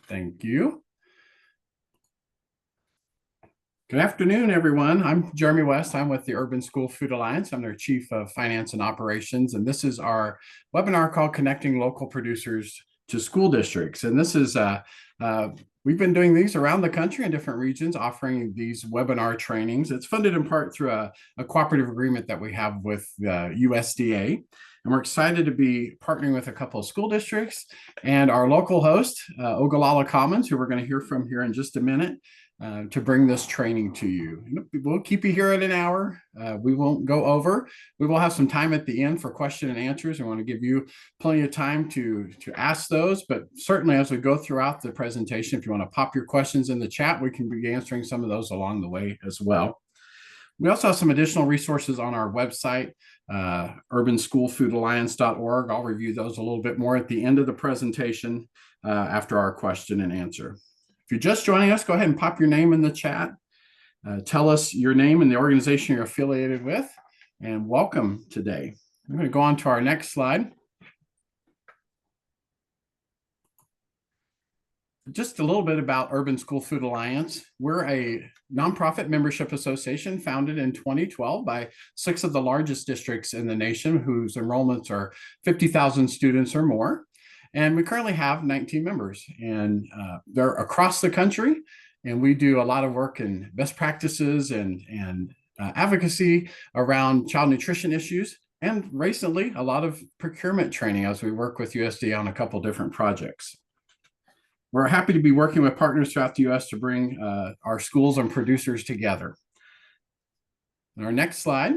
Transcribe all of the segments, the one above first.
Thank you. Good afternoon, everyone. I'm Jeremy West. I'm with the Urban School Food Alliance. I'm their Chief of Finance and Operations, and this is our webinar called Connecting Local Producers to School Districts. And this is, we've been doing these around the country in different regions, offering these webinar trainings. It's funded in part through a cooperative agreement that we have with USDA. And we're excited to be partnering with a couple of school districts and our local host, Ogallala Commons, who we're going to hear from here in just a minute. To bring this training to you. We'll keep you here at an hour. We won't go over. We will have some time at the end for question and answers. I want to give you plenty of time to ask those, but certainly as we go throughout the presentation, if you want to pop your questions in the chat, we can be answering some of those along the way as well. We also have some additional resources on our website, urbanschoolfoodalliance.org. I'll review those a little bit more at the end of the presentation after our question and answer. If you're just joining us, go ahead and pop your name in the chat. Tell us your name and the organization you're affiliated with, and welcome today. I'm going to go on to our next slide. Just a little bit about Urban School Food Alliance. We're a nonprofit membership association founded in 2012 by 6 of the largest districts in the nation whose enrollments are 50,000 students or more. And we currently have 19 members, and they're across the country. And we do a lot of work in best practices and advocacy around child nutrition issues. And recently, a lot of procurement training as we work with USDA on a couple different projects. We're happy to be working with partners throughout the U.S. to bring our schools and producers together. On our next slide,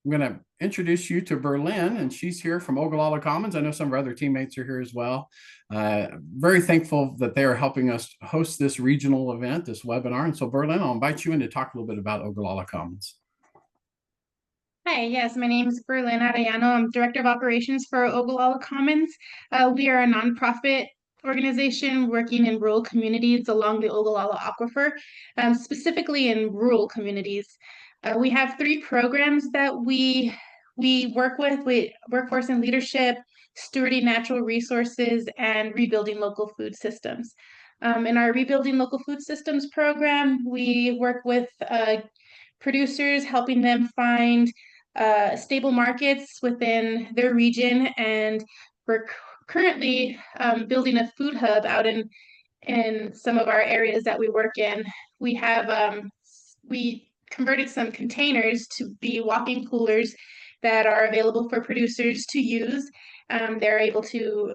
I'm going to introduce you to Berlin, and she's here from Ogallala Commons. I know some of our other teammates are here as well. Very thankful that they are helping us host this regional event, this webinar. And so Berlin, I'll invite you in to talk a little bit about Ogallala Commons. Hi, yes, my name is Berlin Arellano. I'm Director of Operations for Ogallala Commons. We are a nonprofit organization working in rural communities along the Ogallala Aquifer, specifically in rural communities. We have 3 programs that we work with workforce and leadership, stewarding natural resources, and rebuilding local food systems. In our Rebuilding Local Food Systems program, we work with producers, helping them find stable markets within their region, and we're currently building a food hub out in some of our areas that we work in. We have we converted some containers to be walk-in coolers that are available for producers to use. They're able to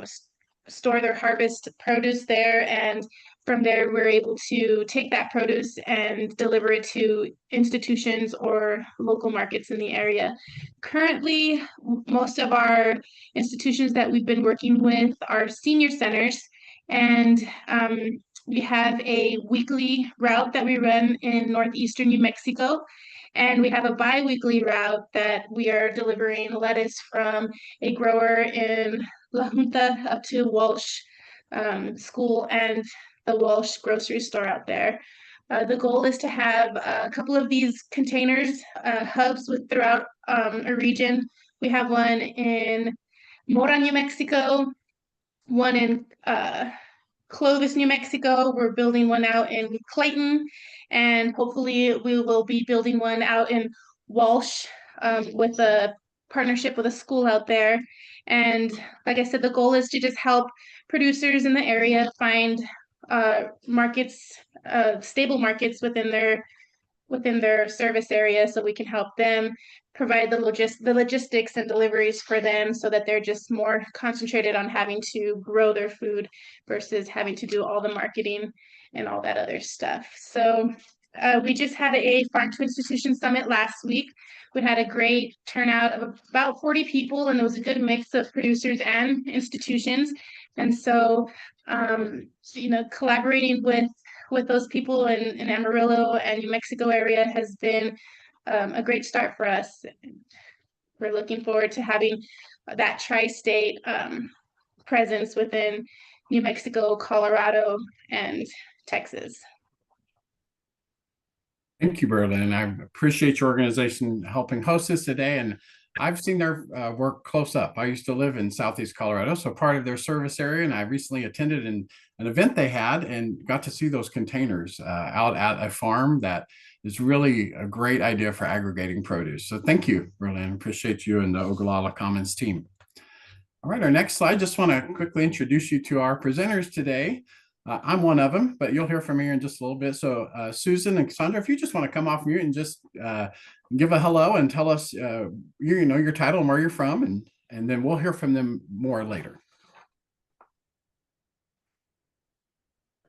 store their harvest produce there, and from there we're able to take that produce and deliver it to institutions or local markets in the area. Currently, most of our institutions that we've been working with are senior centers, and we have a weekly route that we run in northeastern New Mexico, and we have a bi-weekly route that we are delivering lettuce from a grower in La Junta up to Walsh School and the Walsh grocery store out there. The goal is to have a couple of these containers, hubs throughout a region. We have one in Mora, New Mexico, one in Clovis, New Mexico. We're building one out in Clayton, and hopefully we will be building one out in Walsh with a partnership with a school out there. And like I said, the goal is to just help producers in the area find markets, stable markets within their service area, so we can help them provide the logistics and deliveries for them, so that they're just more concentrated on having to grow their food versus having to do all the marketing and all that other stuff. So we just had a Farm to Institution Summit last week. We had a great turnout of about 40 people, and it was a good mix of producers and institutions. And so, collaborating with those people in Amarillo and New Mexico area has been a great start for us. We're looking forward to having that tri-state presence within New Mexico, Colorado, and Texas. Thank you, Berlin. I appreciate your organization helping host this today. And I've seen their work close up. I used to live in Southeast Colorado, so part of their service area, and I recently attended an event they had and got to see those containers out at a farm that is really a great idea for aggregating produce. So thank you, Berlin. Appreciate you and the Ogallala Commons team. All right, our next slide, just want to quickly introduce you to our presenters today. I'm one of them, but you'll hear from me in just a little bit. So Susan and Cassandra, if you just want to come off mute and just give a hello and tell us your title and where you're from, and then we'll hear from them more later.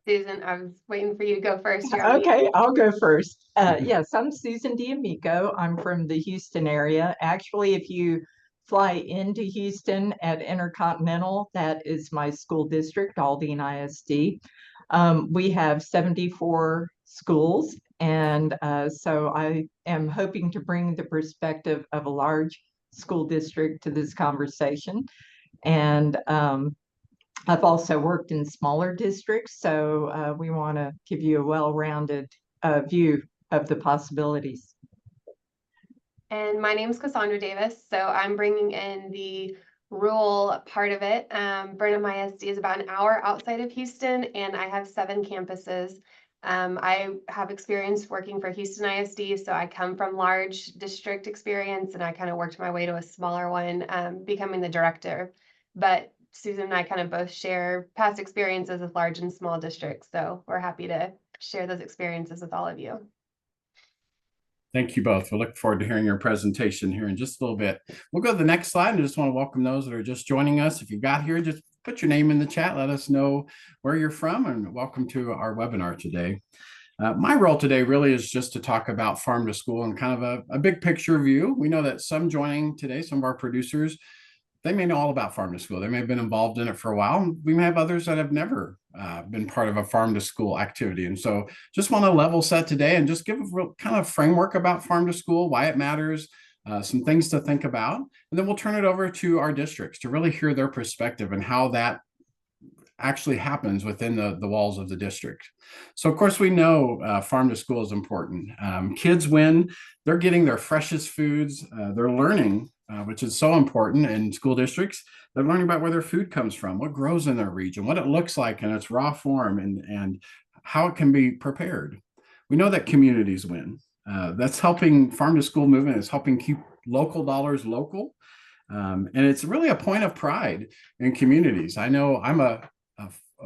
Susan, I was waiting for you to go first. Okay, I'll go first. Yes, I'm Susan D'Amico. I'm from the Houston area. Actually, if you fly into Houston at Intercontinental, that is my school district, Aldine ISD. We have 74 schools, and so I am hoping to bring the perspective of a large school district to this conversation. And I've also worked in smaller districts, so we want to give you a well-rounded view of the possibilities. And my name is Cassandra Davis, so I'm bringing in the rural part of it. Burnham ISD is about an hour outside of Houston, and I have 7 campuses. I have experience working for Houston ISD, so I come from large district experience, and I kind of worked my way to a smaller one, becoming the director. But Susan and I kind of both share past experiences with large and small districts, so we're happy to share those experiences with all of you. Thank you both. We'll look forward to hearing your presentation here in just a little bit. We'll go to the next slide and just want to welcome those that are just joining us. If you got here, just put your name in the chat. Let us know where you're from, and welcome to our webinar today. My role today really is just to talk about farm to school and kind of a big picture view. We know that some joining today, some of our producers, they may know all about farm to school. They may have been involved in it for a while. We may have others that have never been part of a farm to school activity. And so just want to level set today and just give a real kind of framework about farm to school, why it matters, some things to think about. And then we'll turn it over to our districts to really hear their perspective and how that actually happens within the walls of the district. So of course we know farm to school is important. Kids, when they're getting their freshest foods, they're learning, which is so important in school districts. They're learning about where their food comes from, what grows in their region, what it looks like in its raw form, and how it can be prepared. We know that communities win. That's helping farm to school movement is helping keep local dollars local. And it's really a point of pride in communities. I know I'm a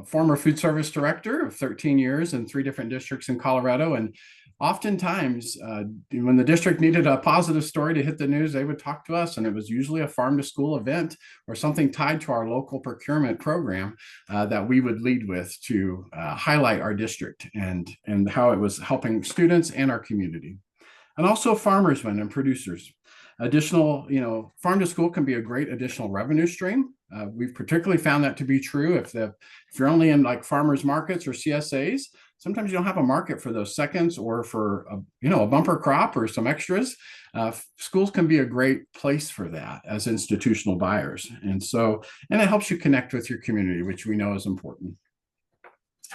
former food service director of 13 years in 3 different districts in Colorado. And oftentimes when the district needed a positive story to hit the news, they would talk to us, and it was usually a farm to school event or something tied to our local procurement program that we would lead with to highlight our district and how it was helping students and our community. And also farmers win and producers. Additional, farm to school can be a great additional revenue stream. We've particularly found that to be true if you're only in like farmers markets or CSAs. Sometimes you don't have a market for those seconds or for a bumper crop or some extras. Schools can be a great place for that as institutional buyers, and it helps you connect with your community, which we know is important.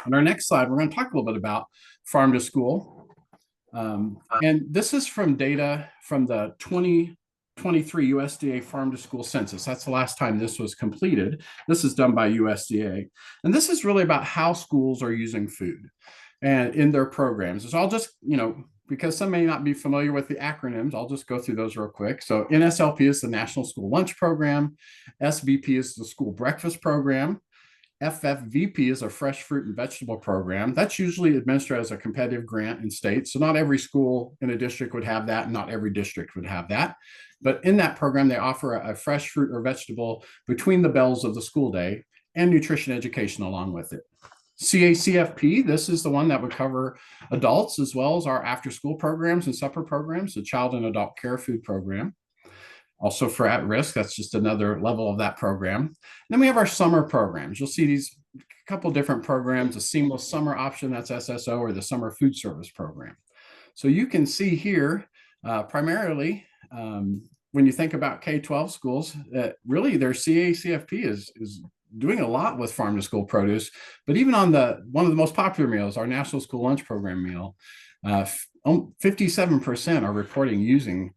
On our next slide, we're going to talk a little bit about farm to school. And this is from data from the 2023 USDA Farm to School Census. That's the last time this was completed. This is done by USDA. And this is really about how schools are using food and in their programs. So I'll just, because some may not be familiar with the acronyms, I'll just go through those real quick. So NSLP is the National School Lunch Program. SBP is the School Breakfast Program. FFVP is a fresh fruit and vegetable program. That's usually administered as a competitive grant in states. So not every school in a district would have that. Not every district would have that. But in that program, they offer a fresh fruit or vegetable between the bells of the school day and nutrition education along with it. CACFP, this is the one that would cover adults as well as our after-school programs and supper programs, the child and adult care food program. Also for at-risk, that's just another level of that program. And then we have our summer programs. You'll see these couple different programs, a seamless summer option, that's SSO, or the summer food service program. So you can see here, primarily, when you think about K-12 schools, that really their CACFP is doing a lot with farm to school produce. But even on one of the most popular meals, our National School Lunch Program meal, 57% are reporting using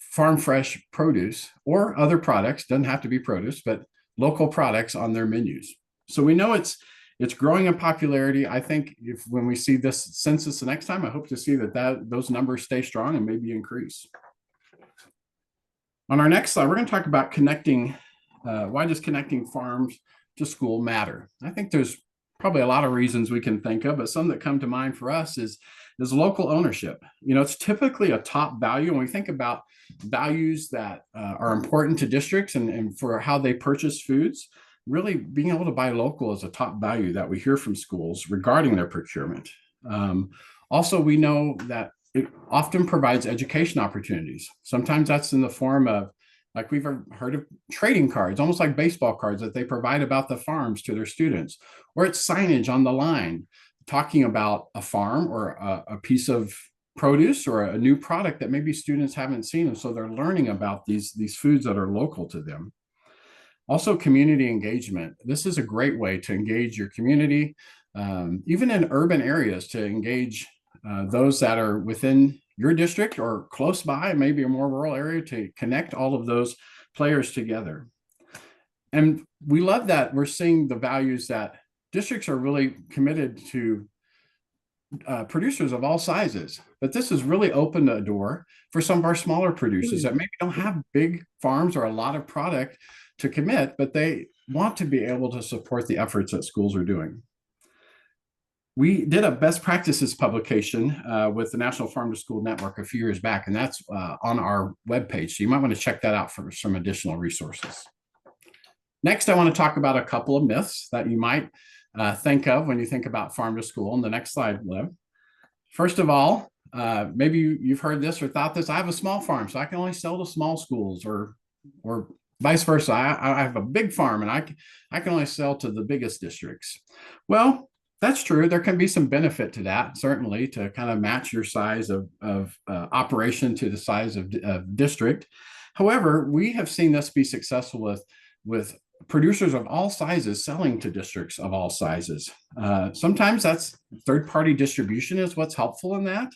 farm fresh produce or other products, doesn't have to be produce, but local products on their menus. So we know it's growing in popularity. I think if when we see this census the next time, I hope to see that those numbers stay strong and maybe increase. On our next slide, we're going to talk about connecting. Why does connecting farms to school matter? I think there's probably a lot of reasons we can think of, but some that come to mind for us is local ownership. You know, it's typically a top value when we think about values that are important to districts and for how they purchase foods. Really being able to buy local is a top value that we hear from schools regarding their procurement. Also, we know that it often provides education opportunities. Sometimes that's in the form of, like we've heard of trading cards, almost like baseball cards that they provide about the farms to their students, or it's signage on the line talking about a farm or a piece of produce or a new product that maybe students haven't seen. And so they're learning about these foods that are local to them. Also, community engagement. This is a great way to engage your community, even in urban areas, to engage those that are within your district or close by, maybe a more rural area, to connect all of those players together. And we love that we're seeing the values that districts are really committed to producers of all sizes, but this has really opened a door for some of our smaller producers that maybe don't have big farms or a lot of product to commit, but they want to be able to support the efforts that schools are doing. We did a best practices publication with the National Farm to School Network a few years back, and that's on our webpage. So you might want to check that out for some additional resources. Next, I want to talk about a couple of myths that you might think of when you think about farm to school. On the next slide, Liv. First of all, maybe you've heard this or thought this: I have a small farm, so I can only sell to small schools, or vice versa. I have a big farm and I can only sell to the biggest districts. Well, that's true. There can be some benefit to that, certainly, to kind of match your size of operation to the size of district. However, we have seen this be successful with producers of all sizes selling to districts of all sizes. Sometimes that's third-party distribution is what's helpful in that.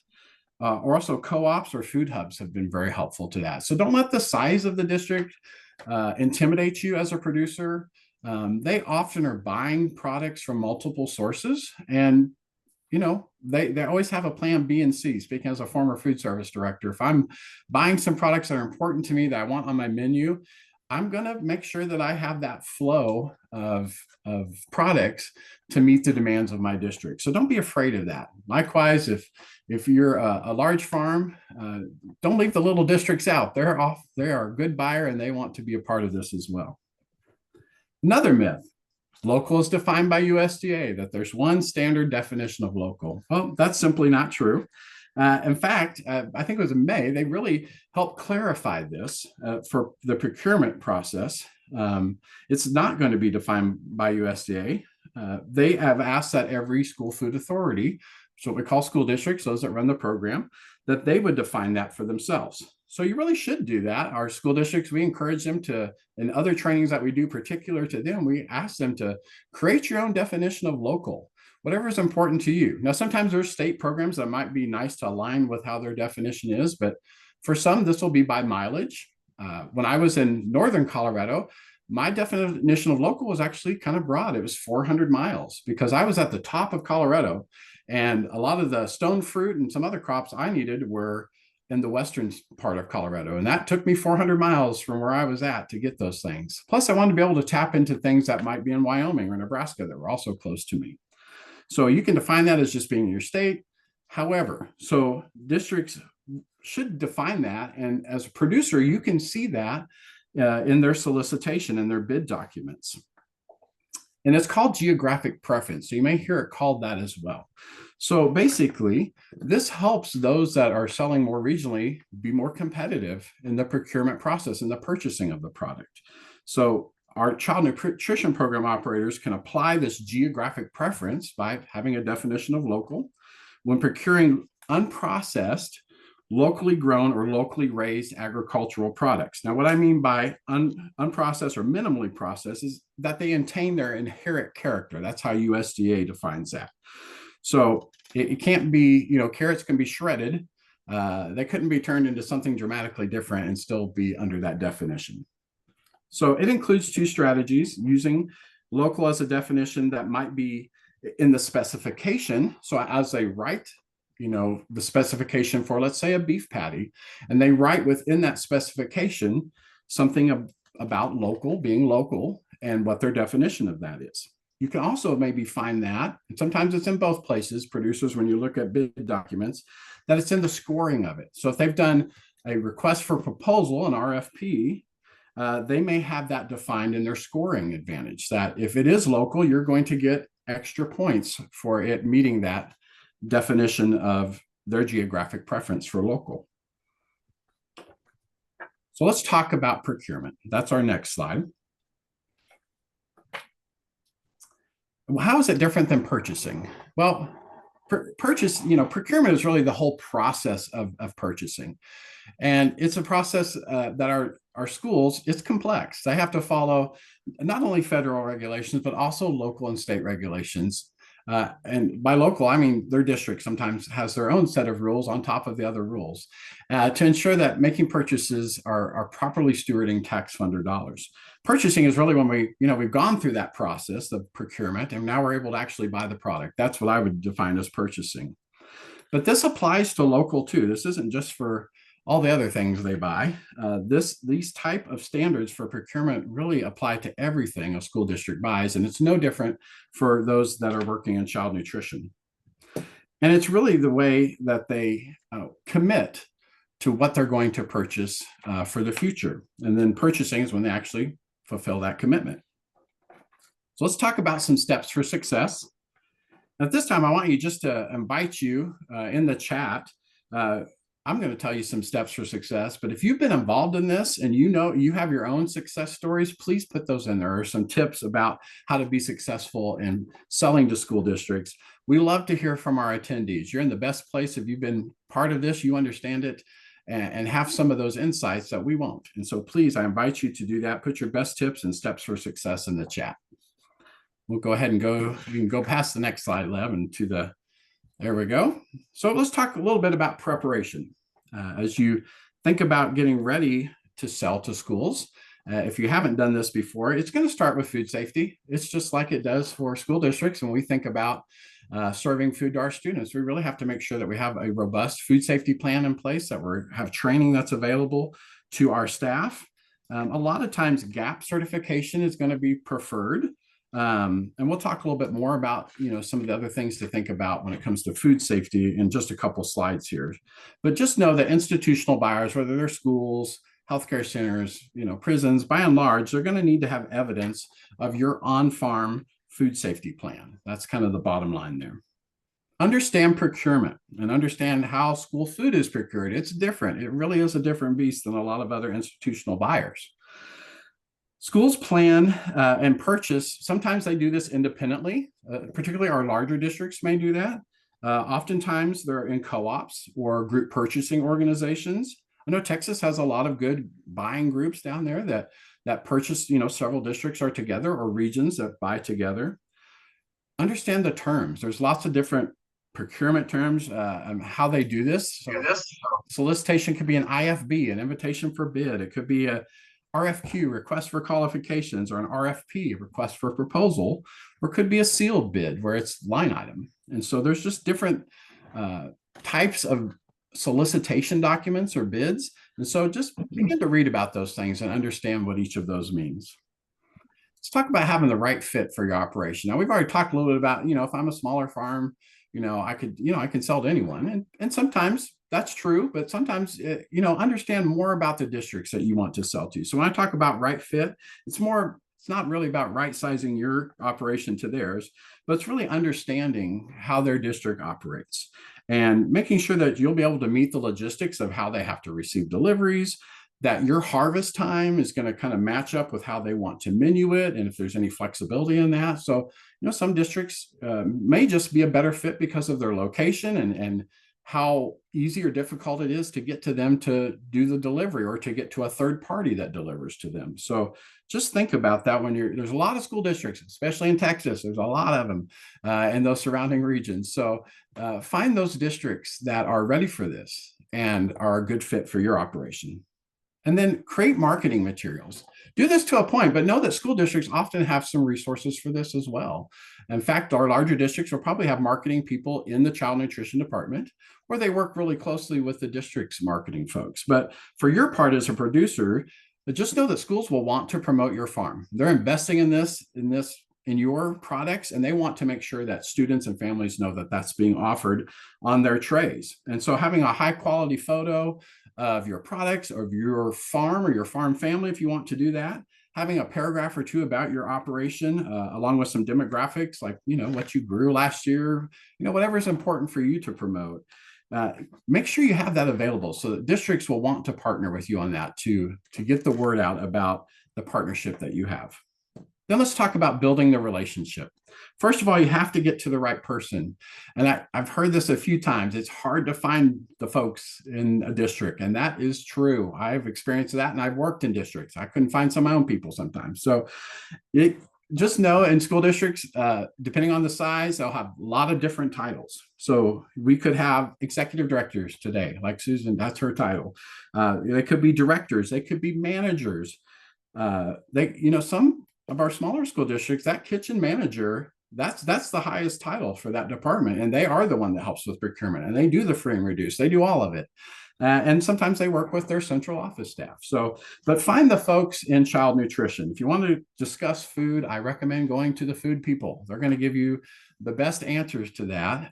Or also co-ops or food hubs have been very helpful to that. So don't let the size of the district intimidate you as a producer. They often are buying products from multiple sources, and you know they always have a plan B and C. Speaking as a former food service director, if I'm buying some products that are important to me that I want on my menu, I'm going to make sure that I have that flow of products to meet the demands of my district. So don't be afraid of that. Likewise, if you're a large farm, don't leave the little districts out. They are a good buyer and they want to be a part of this as well. Another myth: local is defined by USDA, that there's one standard definition of local. Well, that's simply not true. In fact, I think it was in May, they really helped clarify this for the procurement process. It's not going to be defined by USDA. They have asked that every school food authority, so what we call school districts, those that run the program, that they would define that for themselves. So you really should do that. Our school districts, we encourage them to, in other trainings that we do particular to them, we ask them to create your own definition of local, whatever is important to you. Now, sometimes there's state programs that might be nice to align with how their definition is, but for some, this will be by mileage. When I was in northern Colorado, my definition of local was actually kind of broad. It was 400 miles because I was at the top of Colorado, and a lot of the stone fruit and some other crops I needed were in the western part of Colorado. And that took me 400 miles from where I was at to get those things. Plus, I wanted to be able to tap into things that might be in Wyoming or Nebraska that were also close to me. So you can define that as just being your state. However, so districts should define that. And as a producer, you can see that in their solicitation and their bid documents. And it's called geographic preference. So you may hear it called that as well. So basically, this helps those that are selling more regionally be more competitive in the procurement process and the purchasing of the product. So our child nutrition program operators can apply this geographic preference by having a definition of local when procuring unprocessed, locally grown or locally raised agricultural products. Now, what I mean by unprocessed or minimally processed is that they attain their inherent character. That's how USDA defines that. So it can't be, carrots can be shredded, They couldn't be turned into something dramatically different and still be under that definition. So it includes two strategies: using local as a definition that might be in the specification. So as they write, the specification for, let's say, a beef patty, and they write within that specification something about local being local and what their definition of that is. You can also maybe find that, and sometimes it's in both places, producers, when you look at bid documents, that it's in the scoring of it. So if they've done a request for proposal, an RFP, they may have that defined in their scoring advantage, that if it is local, you're going to get extra points for it meeting that definition of their geographic preference for local. So let's talk about procurement. That's our next slide. Well, how is it different than purchasing? Well, procurement is really the whole process of purchasing. And it's a process that our schools, it's complex. They have to follow not only federal regulations, but also local and state regulations. And by local, I mean their district sometimes has their own set of rules on top of the other rules to ensure that making purchases are properly stewarding tax funder dollars. Purchasing is really when we've gone through that process of procurement and now we're able to actually buy the product. That's what I would define as purchasing. But this applies to local too. This isn't just for all the other things they buy. These type of standards for procurement really apply to everything a school district buys, and it's no different for those that are working in child nutrition. And it's really the way that they commit to what they're going to purchase for the future. And then purchasing is when they actually fulfill that commitment. So let's talk about some steps for success. At this time, I want you just to invite you in the chat. I'm going to tell you some steps for success, but if you've been involved in this and you have your own success stories, please put those in there, or some tips about how to be successful in selling to school districts. We love to hear from our attendees. You're in the best place if you've been part of this, you understand it, and have some of those insights that we won't. And so please, I invite you to do that. Put your best tips and steps for success in the chat. We'll go ahead and you can go past the next slide, Lev, and there we go. So let's talk a little bit about preparation. As you think about getting ready to sell to schools, if you haven't done this before, it's going to start with food safety. It's just like it does for school districts. When we think about serving food to our students, we really have to make sure that we have a robust food safety plan in place, that we have training that's available to our staff. A lot of times GAP certification is going to be preferred. And we'll talk a little bit more about, some of the other things to think about when it comes to food safety in just a couple slides here. But just know that institutional buyers, whether they're schools, healthcare centers, prisons, by and large, they're going to need to have evidence of your on-farm food safety plan. That's kind of the bottom line there. Understand procurement and understand how school food is procured. It's different. It really is a different beast than a lot of other institutional buyers. Schools plan and purchase. Sometimes they do this independently, particularly our larger districts may do that. Oftentimes they're in co-ops or group purchasing organizations. I know Texas has a lot of good buying groups down there that purchase, several districts are together, or regions that buy together. Understand the terms. There's lots of different procurement terms and how they do this. So solicitation could be an IFB, an invitation for bid. It could be a RFQ, request for qualifications, or an RFP, request for proposal, or could be a sealed bid where it's line item. And so there's just different types of solicitation documents or bids. And so just begin to read about those things and understand what each of those means. Let's talk about having the right fit for your operation. Now, we've already talked a little bit about, if I'm a smaller farm, I can sell to anyone. And sometimes that's true, but sometimes, understand more about the districts that you want to sell to. So when I talk about right fit, it's not really about right sizing your operation to theirs, but it's really understanding how their district operates and making sure that you'll be able to meet the logistics of how they have to receive deliveries, that your harvest time is going to kind of match up with how they want to menu it, and if there's any flexibility in that. So, some districts may just be a better fit because of their location and how easy or difficult it is to get to them to do the delivery, or to get to a third party that delivers to them. So just think about that when there's a lot of school districts, especially in Texas, there's a lot of them in those surrounding regions. So find those districts that are ready for this and are a good fit for your operation. And then create marketing materials. Do this to a point, but know that school districts often have some resources for this as well. In fact, our larger districts will probably have marketing people in the child nutrition department, or they work really closely with the district's marketing folks. But for your part as a producer, just know that schools will want to promote your farm. They're investing in your products, and they want to make sure that students and families know that that's being offered on their trays. And so having a high quality photo of your products, of your farm or your farm family, if you want to do that, having a paragraph or two about your operation, along with some demographics, like, what you grew last year, whatever is important for you to promote. Make sure you have that available so that districts will want to partner with you on that to get the word out about the partnership that you have. Then let's talk about building the relationship. First of all, you have to get to the right person. And I've heard this a few times. It's hard to find the folks in a district, and that is true. I've experienced that, and I've worked in districts. I couldn't find some of my own people sometimes. So just know in school districts, depending on the size, they'll have a lot of different titles. So we could have executive directors today, like Susan, that's her title. They could be directors, they could be managers. Some of our smaller school districts, that kitchen manager, that's the highest title for that department. And they are the one that helps with procurement, and they do the free and reduced, they do all of it. And sometimes they work with their central office staff. But find the folks in child nutrition. If you want to discuss food, I recommend going to the food people. They're going to give you the best answers to that.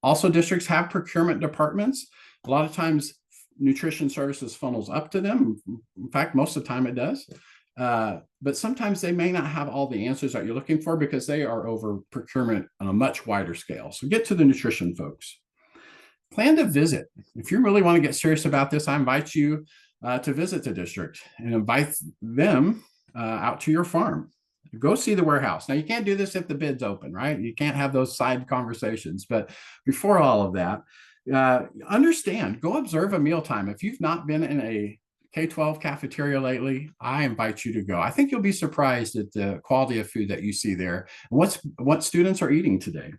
Also, districts have procurement departments. A lot of times nutrition services funnels up to them. In fact, most of the time it does. But sometimes they may not have all the answers that you're looking for because they are over procurement on a much wider scale. So get to the nutrition folks. Plan to visit. If you really want to get serious about this, I invite you to visit the district and invite them out to your farm. Go see the warehouse. Now, you can't do this if the bid's open, right? You can't have those side conversations. But before all of that, understand, go observe a mealtime. If you've not been in a K-12 cafeteria lately, I invite you to go. I think you'll be surprised at the quality of food that you see there and what students are eating today.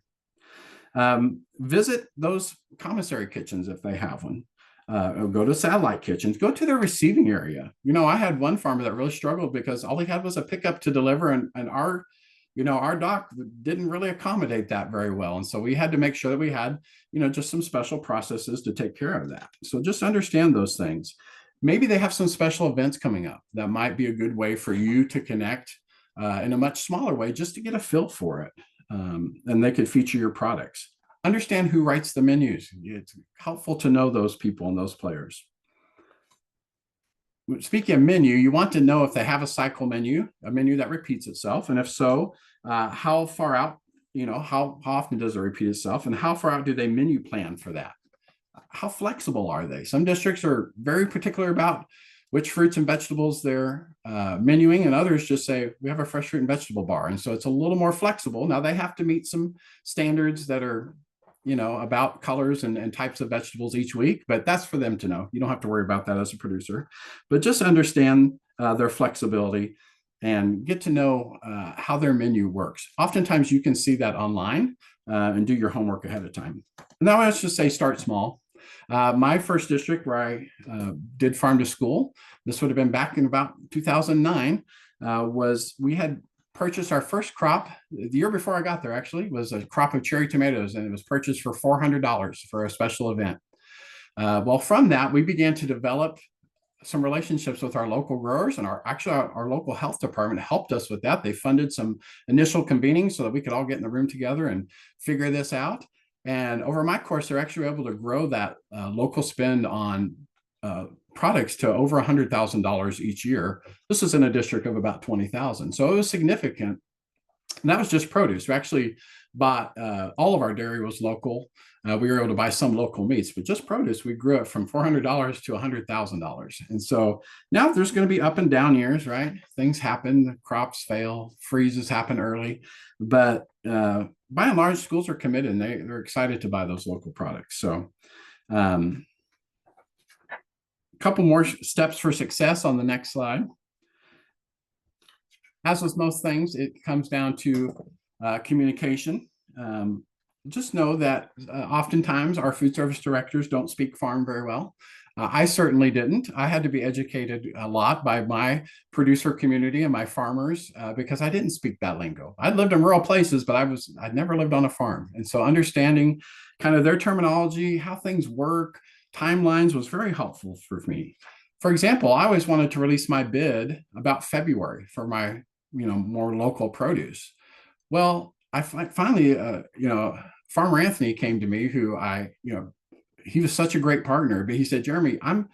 Visit those commissary kitchens if they have one. Go to satellite kitchens, go to their receiving area. I had one farmer that really struggled because all he had was a pickup to deliver, and our dock didn't really accommodate that very well. And so we had to make sure that we had, just some special processes to take care of that. So just understand those things. Maybe they have some special events coming up that might be a good way for you to connect in a much smaller way, just to get a feel for it. And they could feature your products. Understand who writes the menus. It's helpful to know those people and those players. Speaking of menu, you want to know if they have a cycle menu, a menu that repeats itself. And if so, how far out, how often does it repeat itself, and how far out do they menu plan for that? How flexible are they? Some districts are very particular about which fruits and vegetables they're menuing, and others just say, we have a fresh fruit and vegetable bar. And so it's a little more flexible. Now they have to meet some standards that are, about colors and types of vegetables each week, but that's for them to know. You don't have to worry about that as a producer, but just understand their flexibility and get to know how their menu works. Oftentimes you can see that online and do your homework ahead of time. Now let's just say start small. My first district where I did farm to school, this would have been back in about 2009, was we had purchased our first crop the year before I got there, actually, was a crop of cherry tomatoes, and it was purchased for $400 for a special event. Well, from that, we began to develop some relationships with our local growers, and our local health department helped us with that. They funded some initial convenings so that we could all get in the room together and figure this out. And over my course, they're actually able to grow that local spend on products to over $100,000 each year. This is in a district of about 20,000. So it was significant. And that was just produce. We actually bought, all of our dairy was local. We were able to buy some local meats, but just produce, we grew it from $400 to $100,000. And so now there's going to be up and down years, right? Things happen, crops fail, freezes happen early, but by and large, schools are committed and they're excited to buy those local products. So a couple more steps for success on the next slide. As with most things, it comes down to communication. just know that oftentimes our food service directors don't speak farm very well. I certainly didn't. I had to be educated a lot by my producer community and my farmers because I didn't speak that lingo. I'd lived in rural places, but I'd never lived on a farm. And so understanding kind of their terminology, how things work, timelines was very helpful for me. For example, I always wanted to release my bid about February for my, more local produce. Well, I finally, Farmer Anthony came to me, who he was such a great partner, but he said, Jeremy, I'm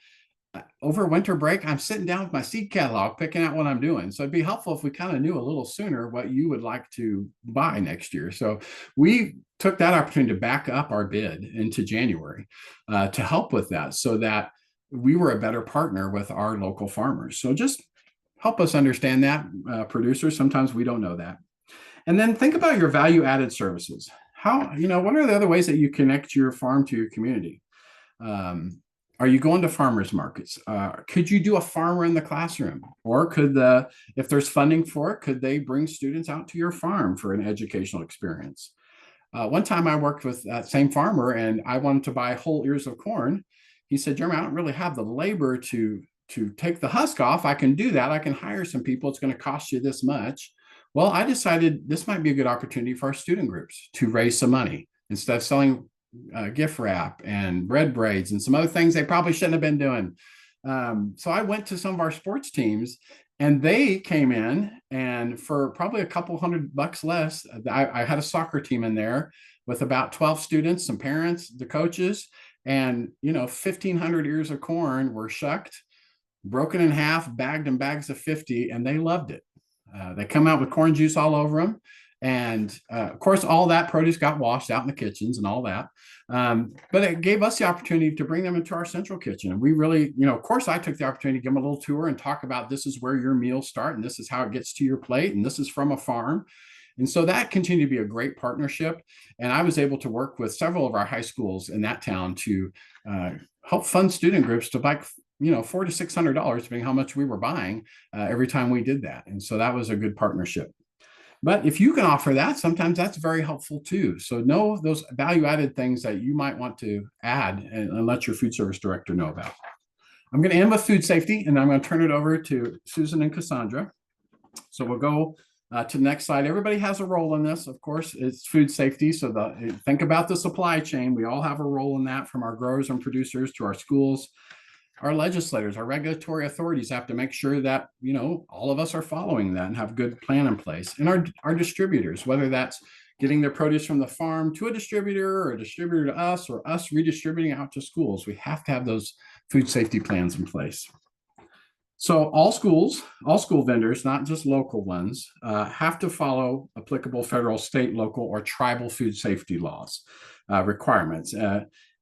over winter break, I'm sitting down with my seed catalog, picking out what I'm doing. So it'd be helpful if we kind of knew a little sooner what you would like to buy next year. So we took that opportunity to back up our bid into January to help with that, so that we were a better partner with our local farmers. So just help us understand that, producers. Sometimes we don't know that. And then think about your value added services. What are the other ways that you connect your farm to your community? Are you going to farmers markets? Could you do a farmer in the classroom? Or if there's funding for it, could they bring students out to your farm for an educational experience? One time I worked with that same farmer and I wanted to buy whole ears of corn. He said, Jeremy, I don't really have the labor to take the husk off. I can do that. I can hire some people. It's going to cost you this much. Well, I decided this might be a good opportunity for our student groups to raise some money instead of selling gift wrap and bread braids and some other things they probably shouldn't have been doing. So I went to some of our sports teams and they came in, and for probably a couple $100 less, I had a soccer team in there with about 12 students, some parents, the coaches, and 1,500 ears of corn were shucked, broken in half, bagged in bags of 50, and they loved it. They come out with corn juice all over them. And of course, all that produce got washed out in the kitchens and all that. But it gave us the opportunity to bring them into our central kitchen. And we really, of course, I took the opportunity to give them a little tour and talk about this is where your meals start and this is how it gets to your plate. And this is from a farm. And so that continued to be a great partnership. And I was able to work with several of our high schools in that town to help fund student groups to buy $400 to $600, depending how much we were buying every time we did that. And so that was a good partnership. But if you can offer that, sometimes that's very helpful too. So know those value-added things that you might want to add and let your food service director know about. I'm going to end with food safety, and I'm going to turn it over to Susan and Cassandra. So we'll go to the next slide. Everybody has a role in this. Of course, it's food safety. So think about the supply chain. We all have a role in that, from our growers and producers to our schools. Our legislators, our regulatory authorities have to make sure that, all of us are following that and have a good plan in place. And our distributors, whether that's getting their produce from the farm to a distributor or a distributor to us or us redistributing out to schools, we have to have those food safety plans in place. So all school vendors, not just local ones, have to follow applicable federal, state, local, or tribal food safety laws requirements.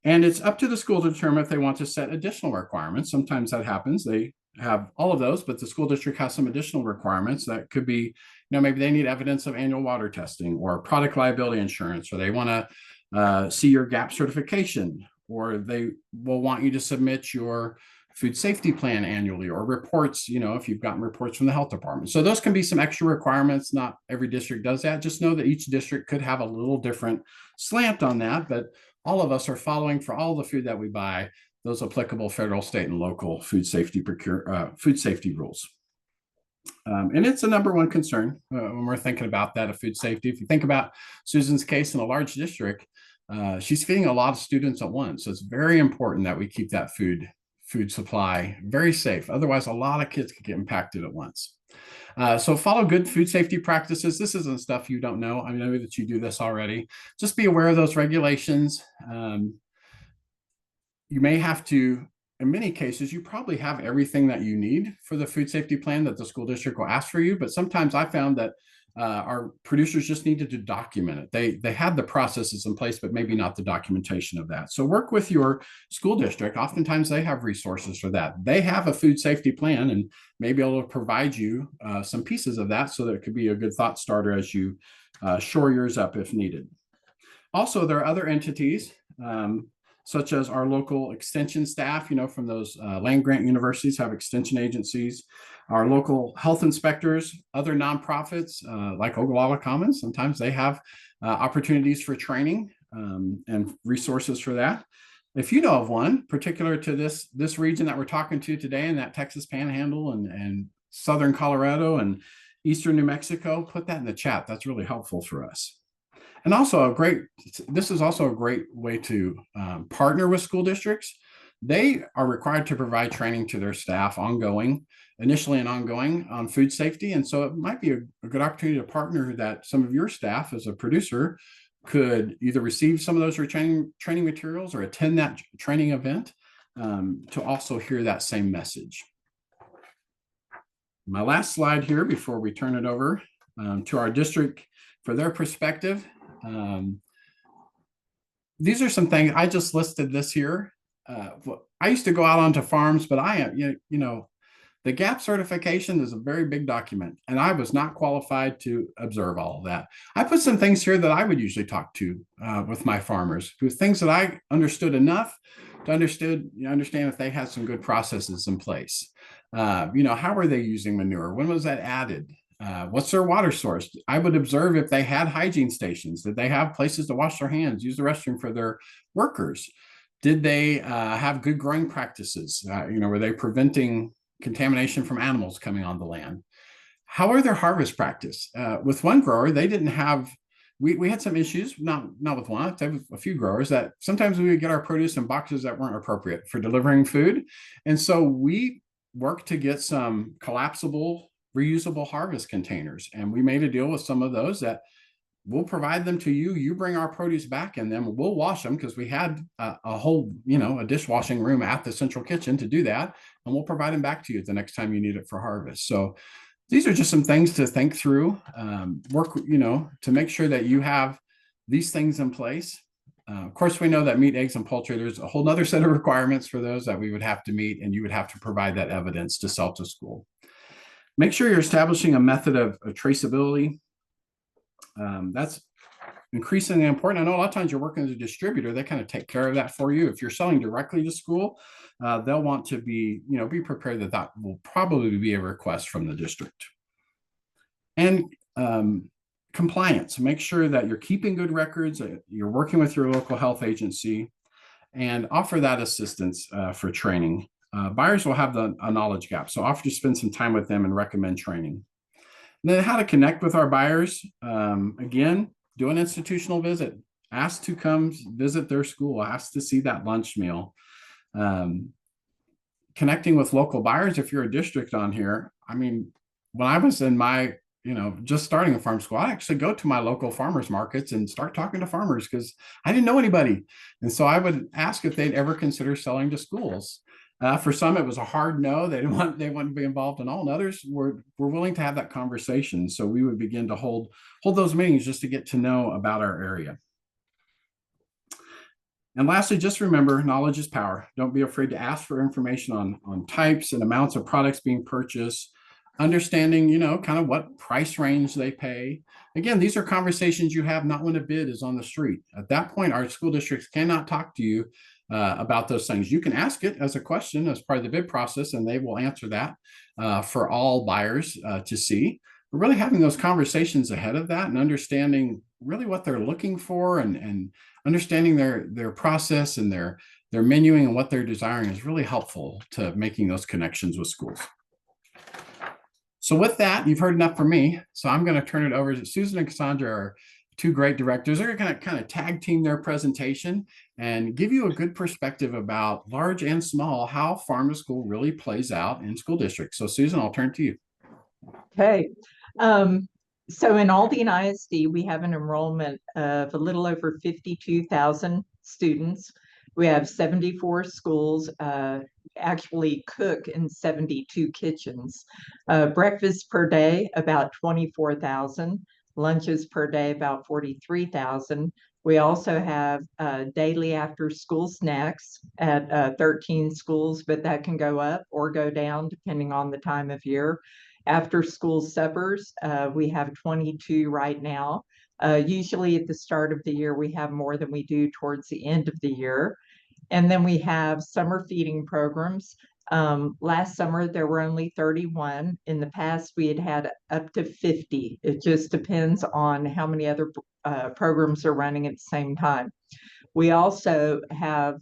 And it's up to the school to determine if they want to set additional requirements. Sometimes that happens. They have all of those, but the school district has some additional requirements that could be, maybe they need evidence of annual water testing or product liability insurance, or they want to see your GAP certification, or they will want you to submit your food safety plan annually, or reports, if you've gotten reports from the health department. So those can be some extra requirements. Not every district does that. Just know that each district could have a little different slant on that, but all of us are following, for all the food that we buy, those applicable federal, state, and local food safety rules. And it's a number one concern when we're thinking about that of food safety. If you think about Susan's case in a large district, she's feeding a lot of students at once. So it's very important that we keep that food supply very safe. Otherwise, a lot of kids could get impacted at once. So follow good food safety practices. This isn't stuff you don't know. I know that you do this already. Just be aware of those regulations. You may have to, in many cases, you probably have everything that you need for the food safety plan that the school district will ask for you. But sometimes I found that our producers just needed to document it. They had the processes in place, but maybe not the documentation of that. So work with your school district. Oftentimes they have resources for that. They have a food safety plan and may be able to provide you some pieces of that, so that it could be a good thought starter as you shore yours up if needed. Also, there are other entities such as our local extension staff, from those land grant universities have extension agencies, our local health inspectors, other nonprofits like Ogallala Commons. Sometimes they have opportunities for training and resources for that. If you know of one particular to this region that we're talking to today, in that Texas Panhandle and Southern Colorado and Eastern New Mexico, put that in the chat. That's really helpful for us. And also this is also a great way to partner with school districts. They are required to provide training to their staff initially and ongoing on food safety. And so it might be a good opportunity to partner that some of your staff as a producer could either receive some of those training materials or attend that training event to also hear that same message. My last slide here before we turn it over to our district for their perspective. These are some things I just listed this here. I used to go out onto farms, but the GAP certification is a very big document, and I was not qualified to observe all of that. I put some things here that I would usually talk to with my farmers, with things that I understood enough to understand if they had some good processes in place. How are they using manure? When was that added? What's their water source? I would observe if they had hygiene stations. Did they have places to wash their hands, use the restroom for their workers? Did they have good growing practices? Were they preventing contamination from animals coming on the land? How are their harvest practice? With one grower, they didn't have, we had some issues, not with one, with a few growers, that sometimes we would get our produce in boxes that weren't appropriate for delivering food. And so we worked to get some collapsible, reusable harvest containers. And we made a deal with some of those that we'll provide them to you. You bring our produce back in them. We'll wash them because we had a whole, a dishwashing room at the central kitchen to do that. And we'll provide them back to you the next time you need it for harvest. So these are just some things to think through, work, to make sure that you have these things in place. Of course, we know that meat, eggs, and poultry, there's a whole other set of requirements for those that we would have to meet, and you would have to provide that evidence to sell to school. Make sure you're establishing a method of traceability. That's increasingly important. I know a lot of times you're working as a distributor, they kind of take care of that for you. If you're selling directly to school, they'll want to be prepared that will probably be a request from the district. And compliance, make sure that you're keeping good records, you're working with your local health agency, and offer that assistance for training. Buyers will have a knowledge gap, so offer to spend some time with them and recommend training. And then how to connect with our buyers. Again, do an institutional visit. Ask to come visit their school. Ask to see that lunch meal. Connecting with local buyers. If you're a district on here, when I was in my, just starting a farm school, I actually go to my local farmers markets and start talking to farmers because I didn't know anybody. And so I would ask if they'd ever consider selling to schools. For some, it was a hard no. They want to be involved in all, and others were willing to have that conversation. So we would begin to hold those meetings just to get to know about our area. And lastly, just remember, knowledge is power. Don't be afraid to ask for information on types and amounts of products being purchased, understanding, kind of what price range they pay. Again, these are conversations you have not when a bid is on the street. At that point, our school districts cannot talk to you about those things. You can ask it as a question as part of the bid process, and they will answer that for all buyers to see. But really having those conversations ahead of that and understanding really what they're looking for and understanding their process and their menuing and what they're desiring is really helpful to making those connections with schools. So with that, you've heard enough from me. So I'm going to turn it over to Susan and Cassandra, our two great directors. They're going to kind of tag team their presentation and give you a good perspective about large and small, how farm to school really plays out in school districts. So Susan, I'll turn to you. Okay. So in Aldine ISD, we have an enrollment of a little over 52,000 students. We have 74 schools, actually cook in 72 kitchens. Breakfast per day, about 24,000. Lunches per day, about 43,000. We also have daily after school snacks at 13 schools, but that can go up or go down depending on the time of year. After school suppers, we have 22 right now. Usually at the start of the year, we have more than we do towards the end of the year. And then we have summer feeding programs. Last summer, there were only 31. In the past, we had up to 50. It just depends on how many other programs are running at the same time. We also have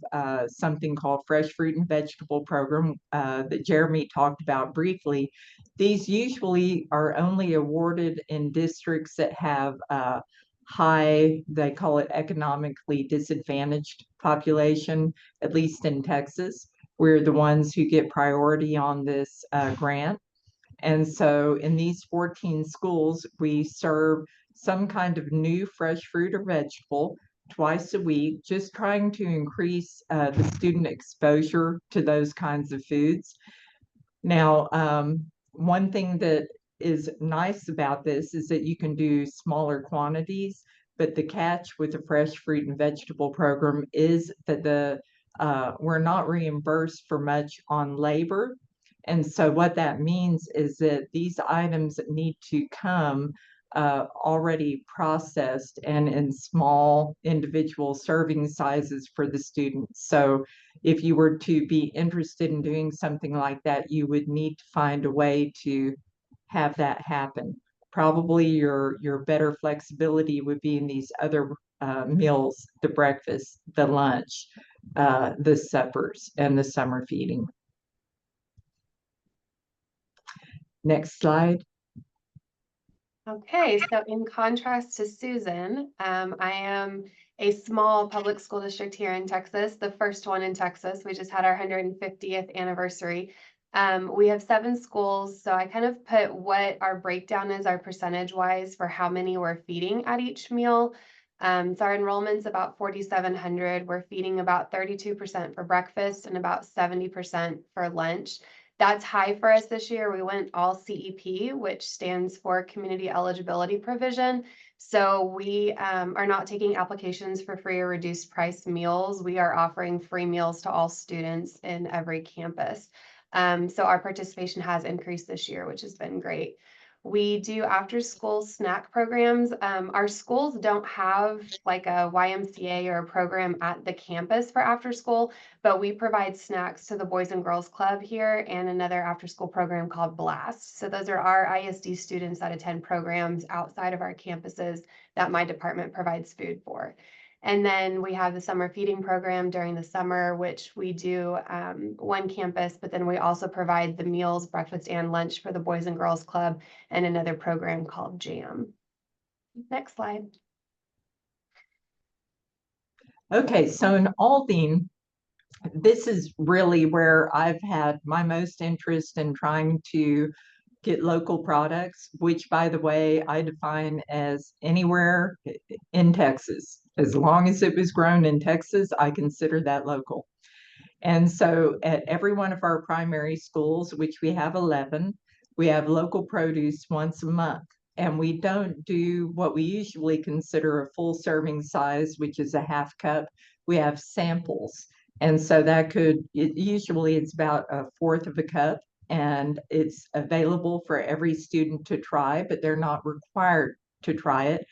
something called Fresh Fruit and Vegetable Program that Jeremy talked about briefly. These usually are only awarded in districts that have high, they call it economically disadvantaged population, at least in Texas. We're the ones who get priority on this grant. And so in these 14 schools, we serve some kind of new fresh fruit or vegetable twice a week, just trying to increase the student exposure to those kinds of foods. Now, one thing that is nice about this is that you can do smaller quantities, but the catch with the fresh fruit and vegetable program is that we're not reimbursed for much on labor. And so what that means is that these items need to come already processed and in small individual serving sizes for the students. So if you were to be interested in doing something like that, you would need to find a way to have that happen. Probably your better flexibility would be in these other meals, the breakfast, the lunch, the suppers, and the summer feeding. Next slide. Okay, so in contrast to Susan, I am a small public school district here in Texas, the first one in Texas. We just had our 150th anniversary. We have 7 schools, so I kind of put what our breakdown is, our percentage-wise for how many we're feeding at each meal. So our enrollment's about 4,700. We're feeding about 32% for breakfast and about 70% for lunch. That's high for us this year. We went all CEP, which stands for Community Eligibility Provision. So we are not taking applications for free or reduced price meals. We are offering free meals to all students in every campus. So our participation has increased this year, which has been great. We do after school snack programs. Our schools don't have like a YMCA or a program at the campus for after school, but we provide snacks to the Boys and Girls Club here and another after school program called Blast. So those are our ISD students that attend programs outside of our campuses that my department provides food for. And then we have the summer feeding program during the summer, which we do one campus, but then we also provide the meals, breakfast and lunch for the Boys and Girls Club and another program called JAM. Next slide. Okay, so in Aldine, this is really where I've had my most interest in trying to get local products, which, by the way, I define as anywhere in Texas. As long as it was grown in Texas, I consider that local. And so at every one of our primary schools, which we have 11, we have local produce once a month. And we don't do what we usually consider a full serving size, which is a half cup. We have samples. And so that usually it's about a fourth of a cup, and it's available for every student to try, but they're not required to try it.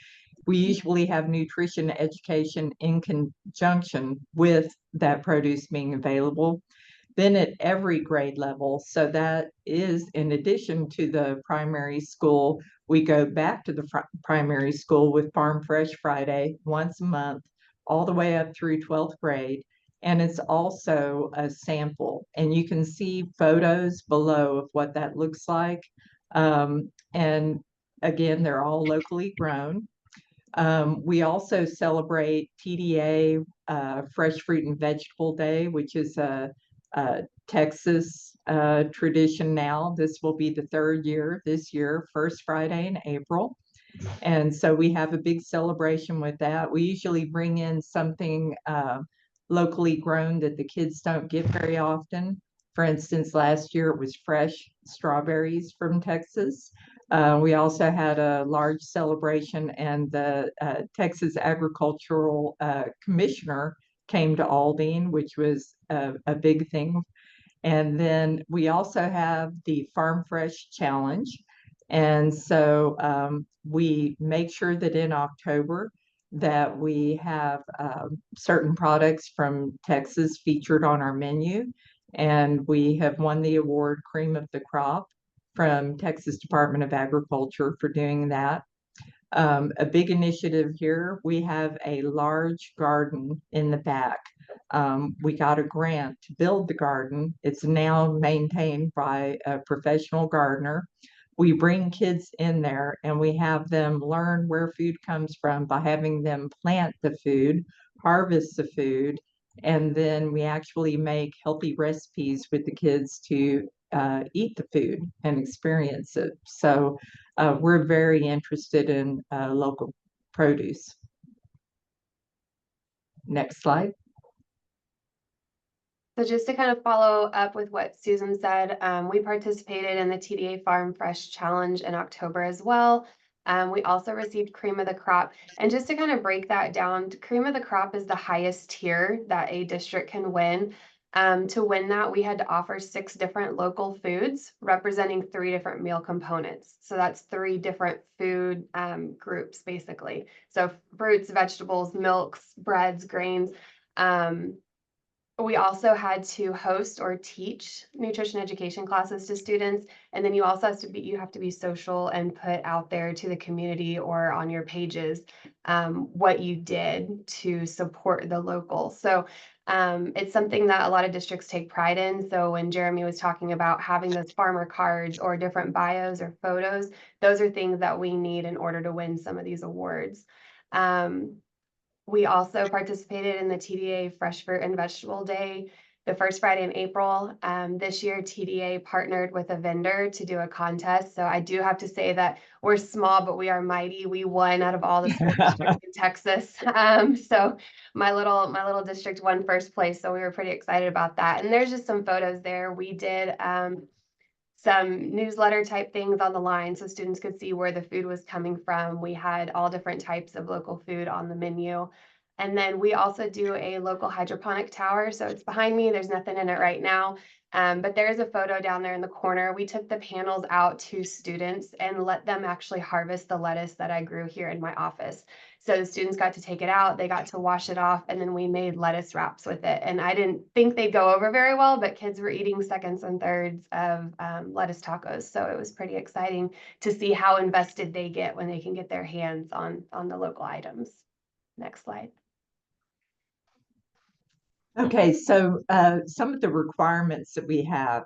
We usually have nutrition education in conjunction with that produce being available. Then at every grade level, so that is in addition to the primary school, we go back to the primary school with Farm Fresh Friday once a month, all the way up through 12th grade. And it's also a sample. And you can see photos below of what that looks like. And again, they're all locally grown. We also celebrate TDA, Fresh Fruit and Vegetable Day, which is a Texas tradition now. This will be the 3rd year this year, first Friday in April. And so we have a big celebration with that. We usually bring in something locally grown that the kids don't get very often. For instance, last year it was fresh strawberries from Texas. We also had a large celebration, and the Texas Agricultural Commissioner came to Aldine, which was a big thing. And then we also have the Farm Fresh Challenge. And so we make sure that in October that we have certain products from Texas featured on our menu. And we have won the award Cream of the Crop from Texas Department of Agriculture for doing that. A big initiative here, we have a large garden in the back. We got a grant to build the garden. It's now maintained by a professional gardener. We bring kids in there and we have them learn where food comes from by having them plant the food, harvest the food, and then we actually make healthy recipes with the kids to eat the food and experience it. So we're very interested in local produce. Next slide. So just to kind of follow up with what Susan said, we participated in the TDA Farm Fresh Challenge in October as well. We also received Cream of the Crop. And just to kind of break that down, Cream of the Crop is the highest tier that a district can win. To win that, we had to offer 6 different local foods representing 3 different meal components. So that's 3 different food groups, basically. So fruits, vegetables, milks, breads, grains. We also had to host or teach nutrition education classes to students. And then you also have to be social and put out there to the community or on your pages what you did to support the local. So it's something that a lot of districts take pride in. So when Jeremy was talking about having those farmer cards or different bios or photos, those are things that we need in order to win some of these awards. We also participated in the TDA Fresh Fruit and Vegetable Day, the first Friday in April. This year, TDA partnered with a vendor to do a contest. So I do have to say that we're small, but we are mighty. We won out of all the school districts in Texas. So my little district won first place. So we were pretty excited about that. And there's just some photos there. We did some newsletter type things on the line so students could see where the food was coming from. We had all different types of local food on the menu. And then we also do a local hydroponic tower. So it's behind me. There's nothing in it right now. But there is a photo down there in the corner. We took the panels out to students and let them actually harvest the lettuce that I grew here in my office. So the students got to take it out, they got to wash it off, and then we made lettuce wraps with it. And I didn't think they'd go over very well, but kids were eating seconds and thirds of lettuce tacos. So it was pretty exciting to see how invested they get when they can get their hands on the local items. Next slide. Okay, so some of the requirements that we have,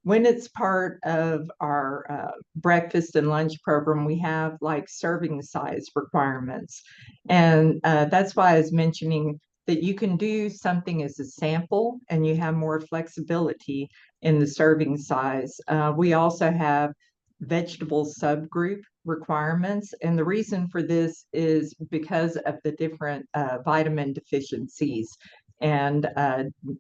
when it's part of our breakfast and lunch program, we have like serving size requirements. And that's why I was mentioning that you can do something as a sample and you have more flexibility in the serving size. We also have vegetable subgroup requirements. And the reason for this is because of the different vitamin deficiencies and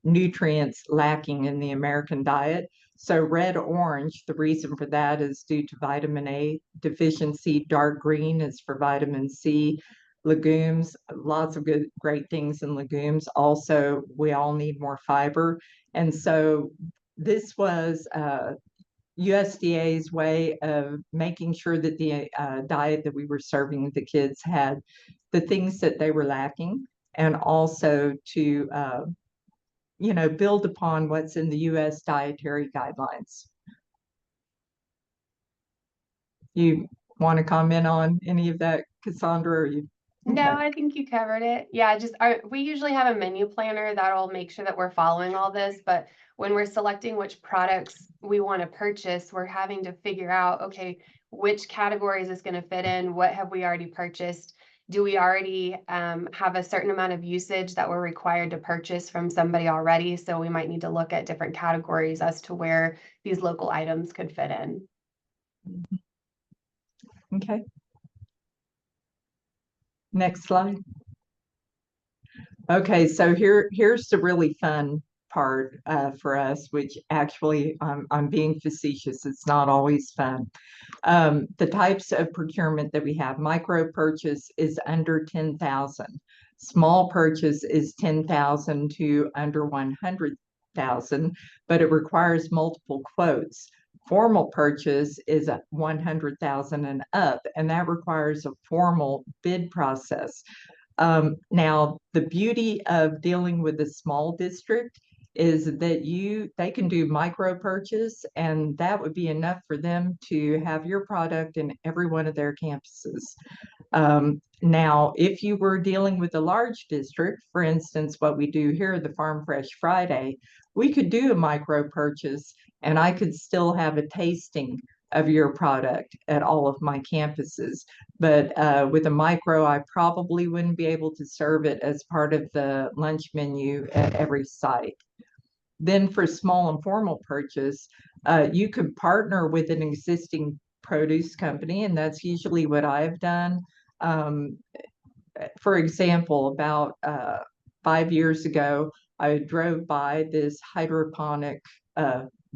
nutrients lacking in the American diet. So red orange, the reason for that is due to vitamin A deficiency. Dark green is for vitamin C. Legumes, lots of great things in legumes. Also, we all need more fiber. And so this was USDA's way of making sure that the diet that we were serving the kids had the things that they were lacking, and also to build upon what's in the U.S. dietary guidelines. You want to comment on any of that, Cassandra? Or you? No, I think you covered it. Yeah, we usually have a menu planner that'll make sure that we're following all this, but when we're selecting which products we want to purchase, we're having to figure out, okay, which category is this going to fit in? What have we already purchased? Do we already have a certain amount of usage that we're required to purchase from somebody already? So we might need to look at different categories as to where these local items could fit in. Okay. Next slide. Okay, so here's the really fun part for us, which actually I'm being facetious. It's not always fun. The types of procurement that we have, micro purchase is under 10,000. Small purchase is 10,000 to under 100,000, but it requires multiple quotes. Formal purchase is at 100,000 and up, and that requires a formal bid process. Now, the beauty of dealing with a small district is that they can do micro purchase, and that would be enough for them to have your product in every one of their campuses. Now, if you were dealing with a large district, for instance, what we do here, the Farm Fresh Friday, we could do a micro purchase and I could still have a tasting of your product at all of my campuses. But with a micro, I probably wouldn't be able to serve it as part of the lunch menu at every site. Then for small and formal purchase, you could partner with an existing produce company, and that's usually what I've done. Um, for example, about 5 years ago, I drove by this hydroponic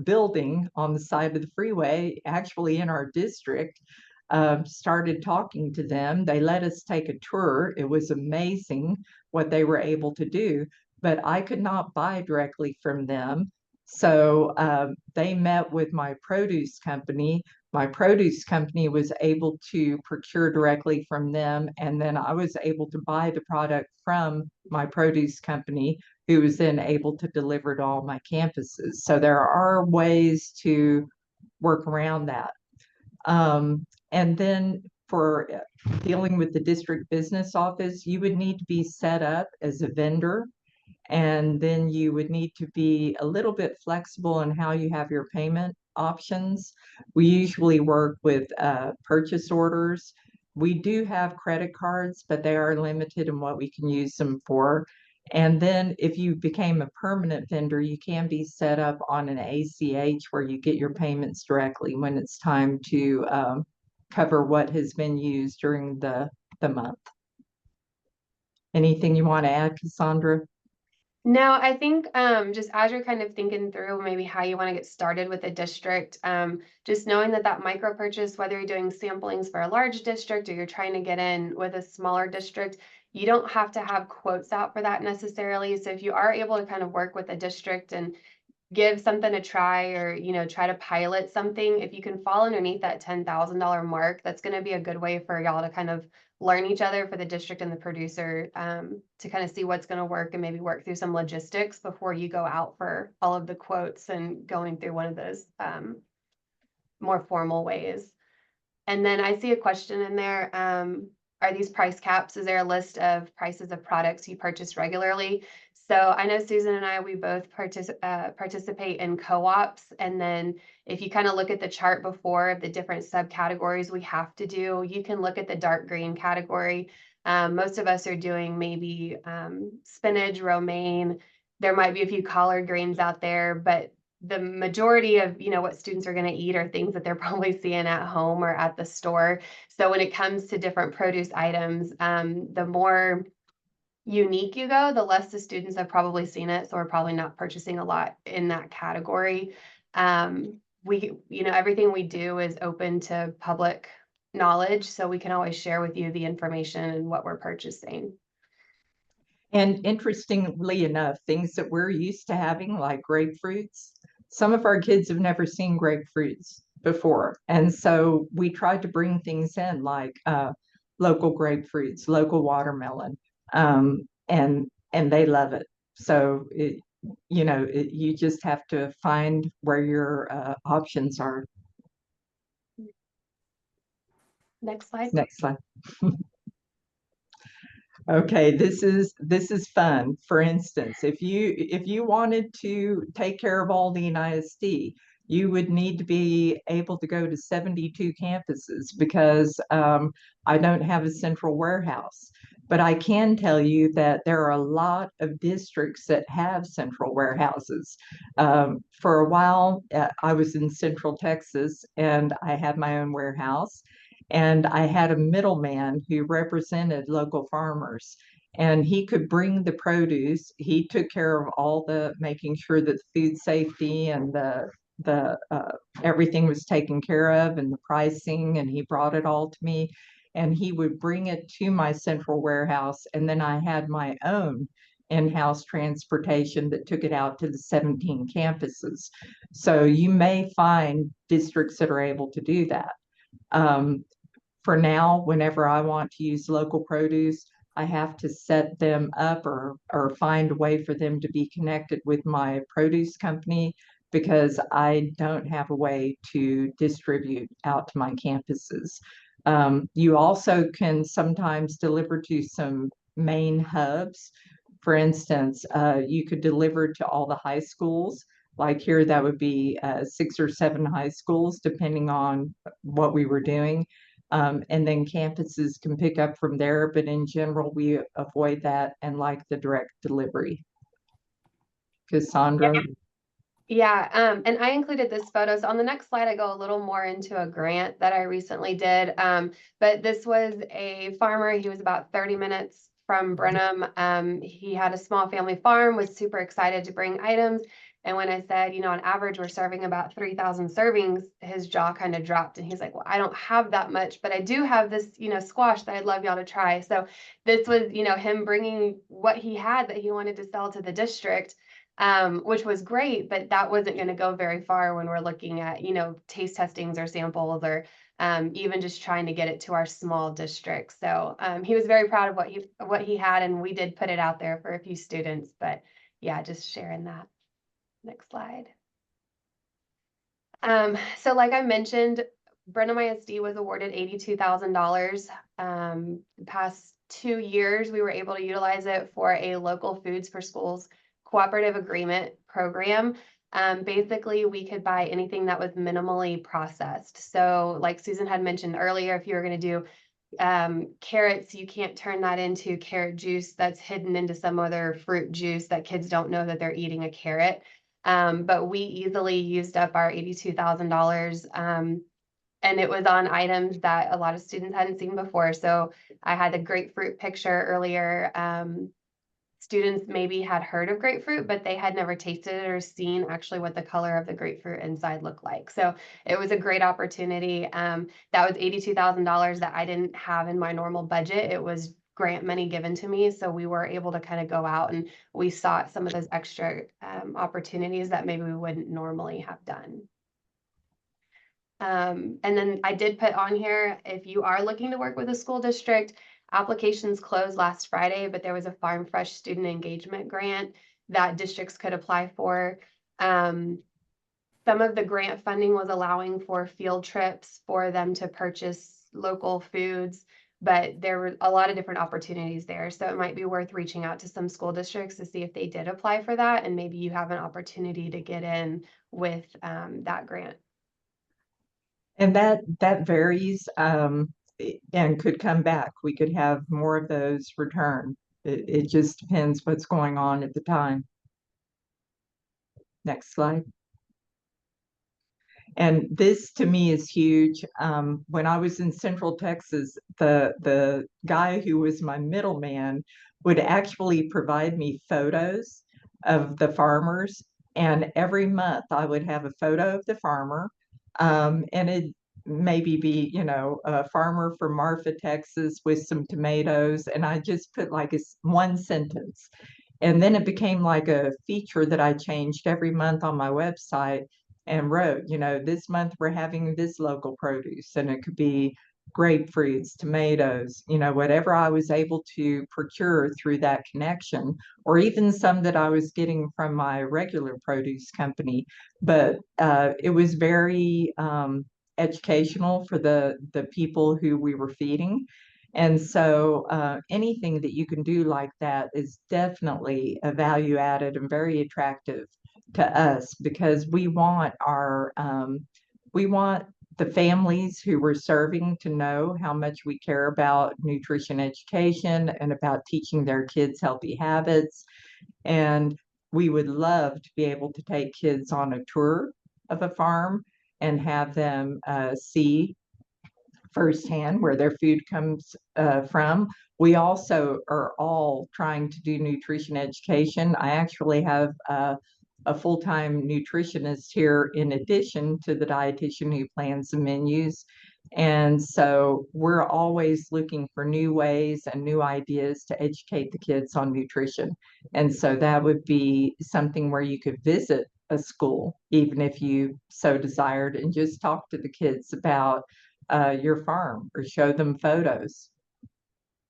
building on the side of the freeway, actually in our district. Started talking to them. They let us take a tour. It was amazing what they were able to do, but I could not buy directly from them. So they met with my produce company. My produce company was able to procure directly from them, and then I was able to buy the product from my produce company, who was then able to deliver to all my campuses. So there are ways to work around that. And then for dealing with the district business office, you would need to be set up as a vendor, and then you would need to be a little bit flexible in how you have your payment options. We usually work with purchase orders. We do have credit cards, but they are limited in what we can use them for. And then if you became a permanent vendor, you can be set up on an ACH where you get your payments directly when it's time to cover what has been used during the month. Anything you want to add, Cassandra? No, I think just as you're kind of thinking through maybe how you want to get started with a district, just knowing that that micro purchase, whether you're doing samplings for a large district or you're trying to get in with a smaller district, you don't have to have quotes out for that necessarily. So if you are able to kind of work with a district and give something a try, or try to pilot something, if you can fall underneath that $10,000 mark, that's going to be a good way for y'all to kind of learn each other, for the district and the producer, to kind of see what's going to work and maybe work through some logistics before you go out for all of the quotes and going through one of those more formal ways. And then I see a question in there. Are these price caps? Is there a list of prices of products you purchase regularly? So I know Susan and I, we both participate in co-ops. And then if you kind of look at the chart before of the different subcategories we have to do, you can look at the dark green category. Most of us are doing maybe spinach, romaine. There might be a few collard greens out there, but the majority of what students are going to eat are things that they're probably seeing at home or at the store. So when it comes to different produce items, the more unique you go, the less the students have probably seen it. So we're probably not purchasing a lot in that category. Everything we do is open to public knowledge, so we can always share with you the information and what we're purchasing. And interestingly enough, things that we're used to having, like grapefruits, some of our kids have never seen grapefruits before. And so we tried to bring things in like local grapefruits, local watermelon, and they love it. So you just have to find where your options are. Next slide. Next slide. Okay, this is fun. For instance, if you wanted to take care of all the ISD, you would need to be able to go to 72 campuses, because I don't have a central warehouse. But I can tell you that there are a lot of districts that have central warehouses. For a while, I was in Central Texas and I had my own warehouse. And I had a middleman who represented local farmers, and he could bring the produce. He took care of all the making sure that food safety and the everything was taken care of, and the pricing, and he brought it all to me, and he would bring it to my central warehouse. And then I had my own in-house transportation that took it out to the 17 campuses. So you may find districts that are able to do that. For now, whenever I want to use local produce, I have to set them up or find a way for them to be connected with my produce company, because I don't have a way to distribute out to my campuses. You also can sometimes deliver to some main hubs. For instance, you could deliver to all the high schools. Like here, that would be 6 or 7 high schools, depending on what we were doing. And then campuses can pick up from there, but in general, we avoid that and like the direct delivery. Cassandra? Yeah, and I included this photo. So on the next slide, I go a little more into a grant that I recently did. But this was a farmer. He was about 30 minutes from Brenham. He had a small family farm, was super excited to bring items. And when I said, you know, on average, we're serving about 3,000 servings, his jaw kind of dropped. And he's like, well, I don't have that much, but I do have this, you know, squash that I'd love y'all to try. So this was, you know, him bringing what he had that he wanted to sell to the district. Which was great, but that wasn't going to go very far when we're looking at, you know, taste testings or samples or even just trying to get it to our small district. So he was very proud of what he had, and we did put it out there for a few students. But yeah, just sharing that. Next slide. So like I mentioned, Brenham ISD was awarded $82,000. The past 2 years, we were able to utilize it for a local Foods for Schools cooperative agreement program. Basically, we could buy anything that was minimally processed. So like Susan had mentioned earlier, if you were going to do carrots, you can't turn that into carrot juice that's hidden into some other fruit juice that kids don't know that they're eating a carrot. But we easily used up our $82,000. And it was on items that a lot of students hadn't seen before. So I had the grapefruit picture earlier. Students maybe had heard of grapefruit, but they had never tasted it or seen actually what the color of the grapefruit inside looked like. So it was a great opportunity. That was $82,000 that I didn't have in my normal budget. It was grant money given to me. So we were able to kind of go out and we sought some of those extra opportunities that maybe we wouldn't normally have done. And then I did put on here, if you are looking to work with a school district, applications closed last Friday, but there was a Farm Fresh student engagement grant that districts could apply for. Some of the grant funding was allowing for field trips for them to purchase local foods, but there were a lot of different opportunities there. So it might be worth reaching out to some school districts to see if they did apply for that, and maybe you have an opportunity to get in with that grant. And that varies and could come back. We could have more of those return. It just depends what's going on at the time. Next slide. And this to me is huge. When I was in Central Texas, the guy who was my middleman would actually provide me photos of the farmers. And every month I would have a photo of the farmer. And it maybe be, you know, a farmer from Marfa, Texas with some tomatoes. And I just put like one sentence. And then it became like a feature that I changed every month on my website and wrote, you know, this month we're having this local produce, and it could be grapefruits, tomatoes, you know, whatever I was able to procure through that connection, or even some that I was getting from my regular produce company. But it was very educational for the people who we were feeding. And so anything that you can do like that is definitely a value added and very attractive to us, because we want the families who we're serving to know how much we care about nutrition education and about teaching their kids healthy habits. And we would love to be able to take kids on a tour of a farm and have them see firsthand where their food comes from. We also are all trying to do nutrition education. I actually have a full-time nutritionist here in addition to the dietitian who plans the menus. And so we're always looking for new ways and new ideas to educate the kids on nutrition. And so that would be something where you could visit a school, even if you so desired, and just talk to the kids about your farm or show them photos.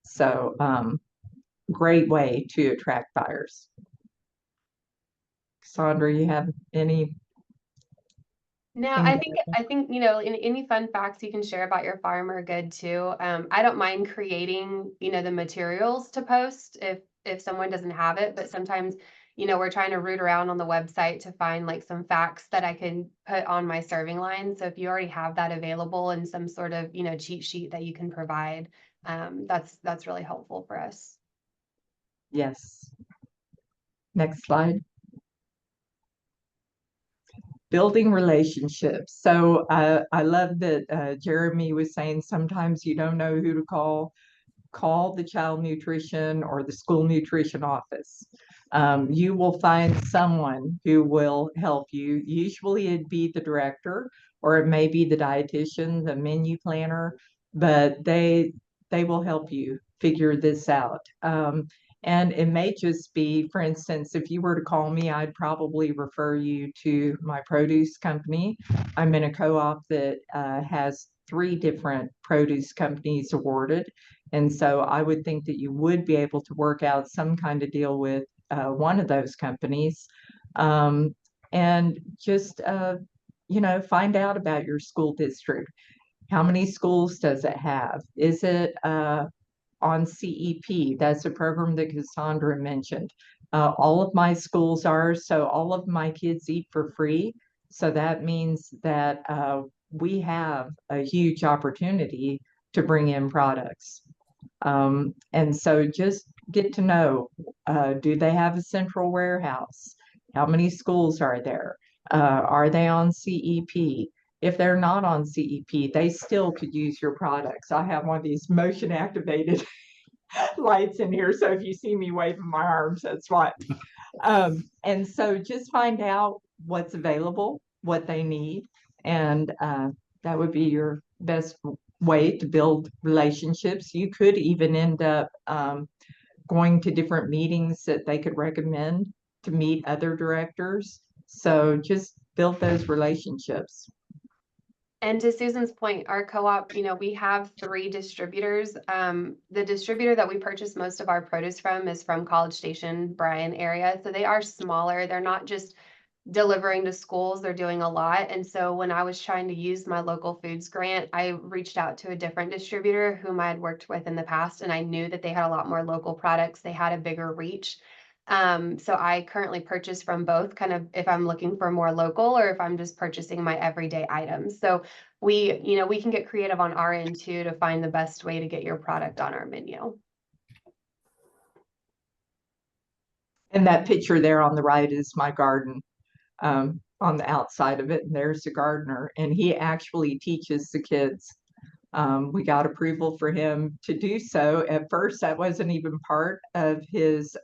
So great way to attract buyers. Sandra, you have any? No, And I think, you know, any fun facts you can share about your farm are good too. I don't mind creating, you know, the materials to post if someone doesn't have it, but sometimes, you know, we're trying to root around on the website to find like some facts that I can put on my serving line. So if you already have that available in some sort of, you know, cheat sheet that you can provide, that's really helpful for us. yes, next slide. Building relationships. So I love that Jeremy was saying sometimes you don't know who to call the child nutrition or the school nutrition office. You will find someone who will help you. Usually it'd be the director or it may be the dietitian, the menu planner, but they will help you figure this out. And it may just be, for instance, if you were to call me, I'd probably refer you to my produce company. I'm in a co-op that has 3 different produce companies awarded. And so I would think that you would be able to work out some kind of deal with one of those companies. And just, you know, find out about your school district. How many schools does it have? Is it on CEP? That's a program that Cassandra mentioned. All of my schools are, so all of my kids eat for free. So that means that we have a huge opportunity to bring in products. And so just get to know, do they have a central warehouse? How many schools are there? Are they on CEP? If they're not on CEP, they still could use your products. I have one of these motion activated lights in here. So if you see me waving my arms, that's why. And so just find out what's available, what they need, and that would be your best way to build relationships. You could even end up going to different meetings that they could recommend to meet other directors. So just build those relationships. And to Susan's point, our co-op, you know, we have 3 distributors. The distributor that we purchase most of our produce from is from College Station, Bryan area. So they are smaller. They're not just delivering to schools, they're doing a lot. And so when I was trying to use my local foods grant, I reached out to a different distributor whom I had worked with in the past, and I knew that they had a lot more local products. They had a bigger reach. So I currently purchase from both, kind of if I'm looking for more local or if I'm just purchasing my everyday items. So you know, we can get creative on our end too to find the best way to get your product on our menu. And that picture there on the right is my garden. On the outside of it, and there's the gardener, and he actually teaches the kids. We got approval for him to do so. At first, that wasn't even part of his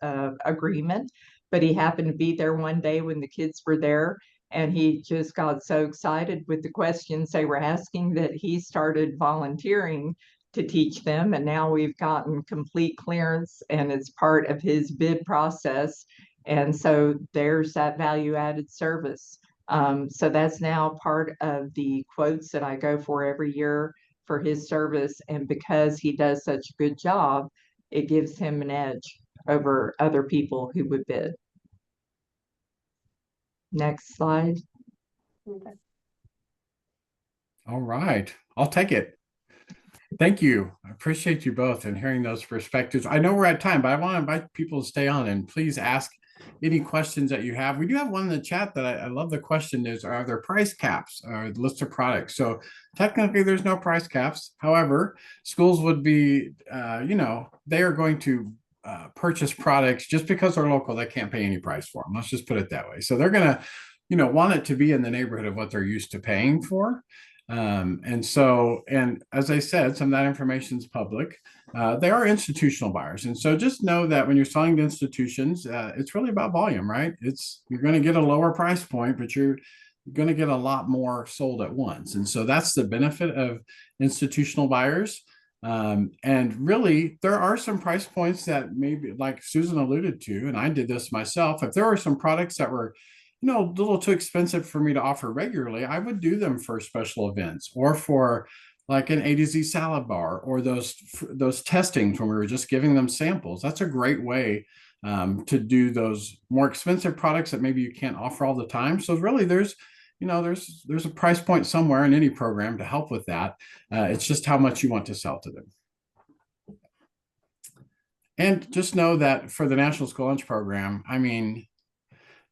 agreement, but he happened to be there one day when the kids were there, and he just got so excited with the questions they were asking that he started volunteering to teach them. And now we've gotten complete clearance, and it's part of his bid process. And so there's that value added service. So that's now part of the quotes that I go for every year for his service. And because he does such a good job, it gives him an edge over other people who would bid. Next slide. Okay. All right, I'll take it. Thank you. I appreciate you both and hearing those perspectives. I know we're at time, but I want to invite people to stay on and please ask any questions that you have. We do have one in the chat that I love. The question is, are there price caps or the list of products? So technically there's no price caps. However, schools would be, you know, they are going to purchase products just because they're local. They can't pay any price for them. Let's just put it that way. So they're going to, you know, want it to be in the neighborhood of what they're used to paying for. And as I said, some of that information is public. They are institutional buyers. And so just know that when you're selling to institutions, it's really about volume, right? You're going to get a lower price point, but you're going to get a lot more sold at once. And so that's the benefit of institutional buyers. And really, there are some price points that maybe, like Susan alluded to, and I did this myself, if there were some products that were, you know, a little too expensive for me to offer regularly, I would do them for special events or for like an A to Z salad bar or those testings when we were just giving them samples. That's a great way to do those more expensive products that maybe you can't offer all the time. So really, there's, there's a price point somewhere in any program to help with that. It's just how much you want to sell to them. And just know that for the National School Lunch Program, I mean,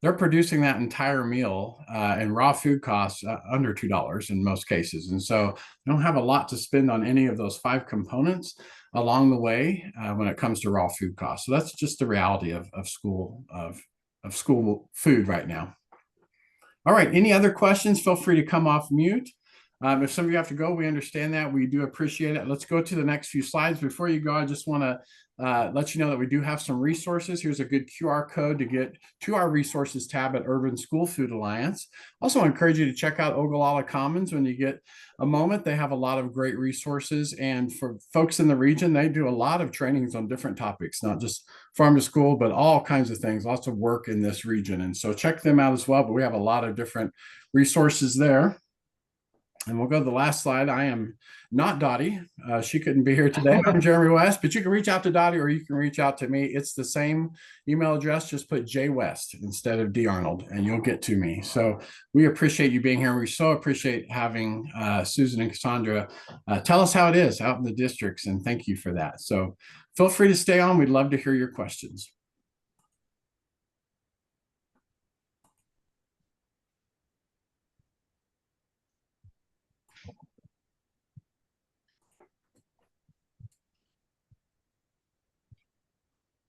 they're producing that entire meal and raw food costs under $2 in most cases. And so you don't have a lot to spend on any of those 5 components along the way when it comes to raw food costs. So that's just the reality of school food right now. All right, any other questions? Feel free to come off mute. If some of you have to go, we understand that. We do appreciate it. Let's go to the next few slides. Before you go, I just want to let you know that we do have some resources. Here's a good QR code to get to our resources tab at Urban School Food Alliance. Also, I encourage you to check out Ogallala Commons when you get a moment. They have a lot of great resources. And for folks in the region, they do a lot of trainings on different topics, not just farm to school, but all kinds of things, lots of work in this region. And so check them out as well. But we have a lot of different resources there. And we'll go to the last slide. I am not Dottie. She couldn't be here today. I'm Jeremy West, but you can reach out to Dottie or you can reach out to me. It's the same email address. Just put J West instead of D Arnold and you'll get to me. So we appreciate you being here. We so appreciate having Susan and Cassandra tell us how it is out in the districts. And thank you for that. So feel free to stay on. We'd love to hear your questions.